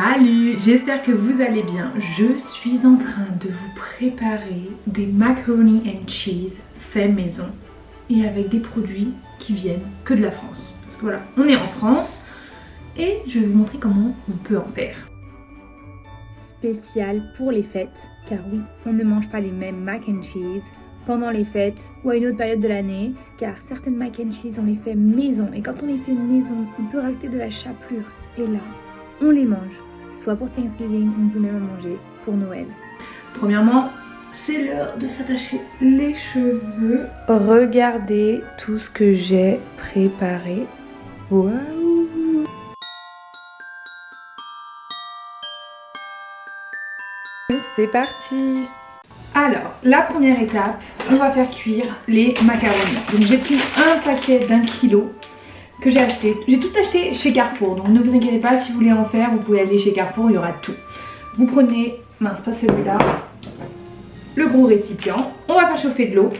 Salut, j'espère que vous allez bien. Je suis en train de vous préparer des macaroni and cheese fait maison et avec des produits qui viennent que de la France. Parce que voilà, on est en France et je vais vous montrer comment on peut en faire. Spécial pour les fêtes, car oui, on ne mange pas les mêmes mac and cheese pendant les fêtes ou à une autre période de l'année, car certaines mac and cheese on les fait maison et quand on les fait maison, on peut rajouter de la chapelure et là, on les mange, soit pour Thanksgiving, on peut même en manger pour Noël. Premièrement, c'est l'heure de s'attacher les cheveux. Regardez tout ce que j'ai préparé. Waouh! C'est parti! Alors, la première étape, on va faire cuire les macaronis. Donc j'ai pris un paquet d'1 kilo que j'ai acheté. J'ai tout acheté chez Carrefour, donc ne vous inquiétez pas, si vous voulez en faire, vous pouvez aller chez Carrefour, il y aura tout. Vous prenez, mince pas celui-là, le gros récipient, on va faire chauffer de l'eau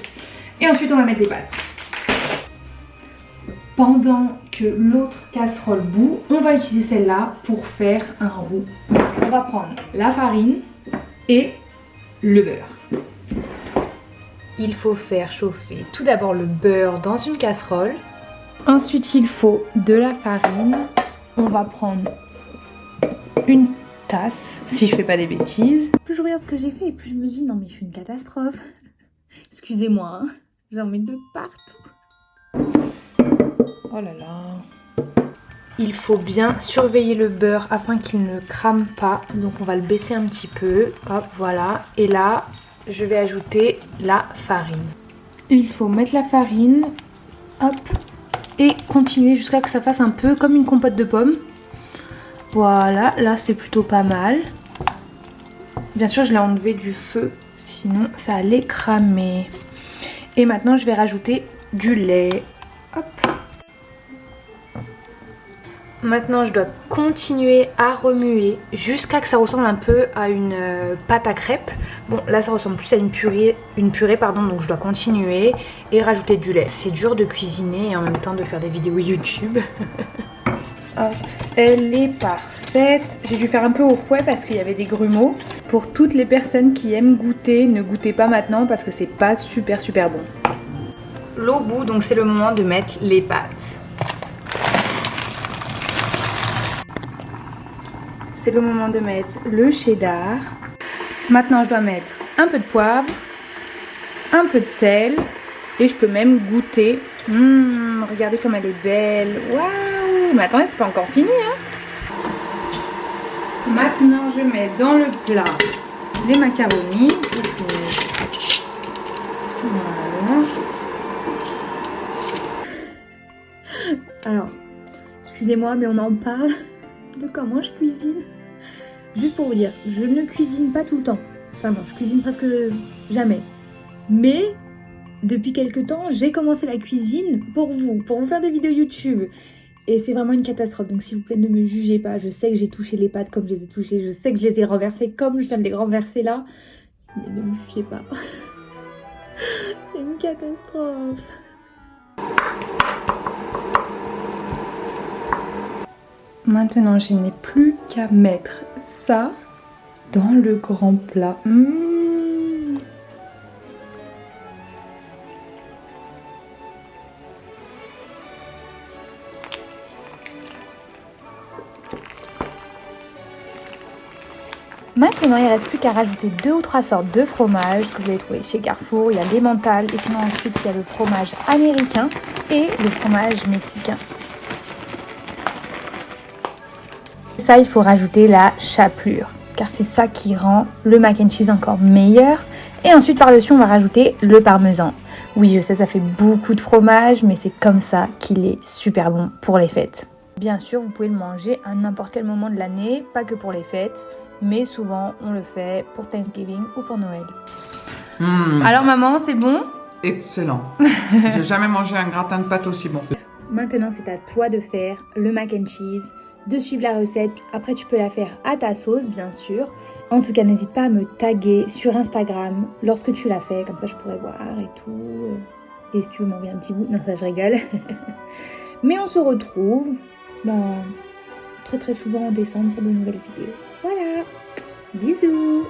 et ensuite on va mettre les pâtes. Pendant que l'autre casserole bout, on va utiliser celle-là pour faire un roux. On va prendre la farine et le beurre. Il faut faire chauffer tout d'abord le beurre dans une casserole. Ensuite, il faut de la farine. On va prendre une tasse, si je fais pas des bêtises. Plus je regarde ce que j'ai fait et plus je me dis non mais je suis une catastrophe. Excusez-moi, hein. J'en mets de partout. Oh là là. Il faut bien surveiller le beurre afin qu'il ne crame pas. Donc on va le baisser un petit peu. Hop, voilà. Et là, je vais ajouter la farine. Il faut mettre la farine. Hop. Et continuer jusqu'à que ça fasse un peu comme une compote de pommes. Voilà, là c'est plutôt pas mal. Bien sûr, je l'ai enlevé du feu, sinon ça allait cramer. Et maintenant, je vais rajouter du lait. Hop. Maintenant, je dois continuer à remuer jusqu'à que ça ressemble un peu à une pâte à crêpes. Bon, là, ça ressemble plus à une purée, donc je dois continuer et rajouter du lait. C'est dur de cuisiner et en même temps de faire des vidéos YouTube. Hop, elle est parfaite. J'ai dû faire un peu au fouet parce qu'il y avait des grumeaux. Pour toutes les personnes qui aiment goûter, ne goûtez pas maintenant parce que c'est pas super bon. L'eau bout, donc c'est le moment de mettre les pâtes. C'est le moment de mettre le cheddar. Maintenant, je dois mettre un peu de poivre, un peu de sel et je peux même goûter. Regardez comme elle est belle. Waouh! Mais attendez, c'est pas encore fini, hein. Maintenant, je mets dans le plat les macaronis. Voilà. Alors, excusez-moi mais on en parle de comment je cuisine. Juste pour vous dire, je ne cuisine pas tout le temps. Enfin non, je cuisine presque jamais. Mais depuis quelques temps, j'ai commencé la cuisine pour vous faire des vidéos YouTube. Et c'est vraiment une catastrophe. Donc s'il vous plaît, ne me jugez pas. Je sais que j'ai touché les pâtes comme je les ai touchées. Je sais que je les ai renversées comme je viens de les renverser là. Mais ne me jugez pas. C'est une catastrophe. Maintenant, je n'ai plus qu'à mettre ça dans le grand plat. Maintenant, il ne reste plus qu'à rajouter 2 ou 3 sortes de fromage que vous allez trouver chez Carrefour. Il y a l'emmental et sinon ensuite il y a le fromage américain et le fromage mexicain. Ça, il faut rajouter la chapelure car c'est ça qui rend le mac and cheese encore meilleur. Et ensuite par-dessus, on va rajouter le parmesan. Oui, je sais, ça fait beaucoup de fromage, mais c'est comme ça qu'il est super bon pour les fêtes. Bien sûr, vous pouvez le manger à n'importe quel moment de l'année, pas que pour les fêtes, mais souvent on le fait pour Thanksgiving ou pour Noël. Alors maman, c'est bon? Excellent. J'ai jamais mangé un gratin de pâte aussi bon. Maintenant, c'est à toi de faire le mac and cheese, de suivre la recette. Après, tu peux la faire à ta sauce, bien sûr. En tout cas, n'hésite pas à me taguer sur Instagram lorsque tu l'as fait, comme ça je pourrais voir et tout. Et si tu veux m'envoyer un petit bout, non ça je rigole. Mais on se retrouve dans très souvent en décembre pour de nouvelles vidéos. Voilà, bisous.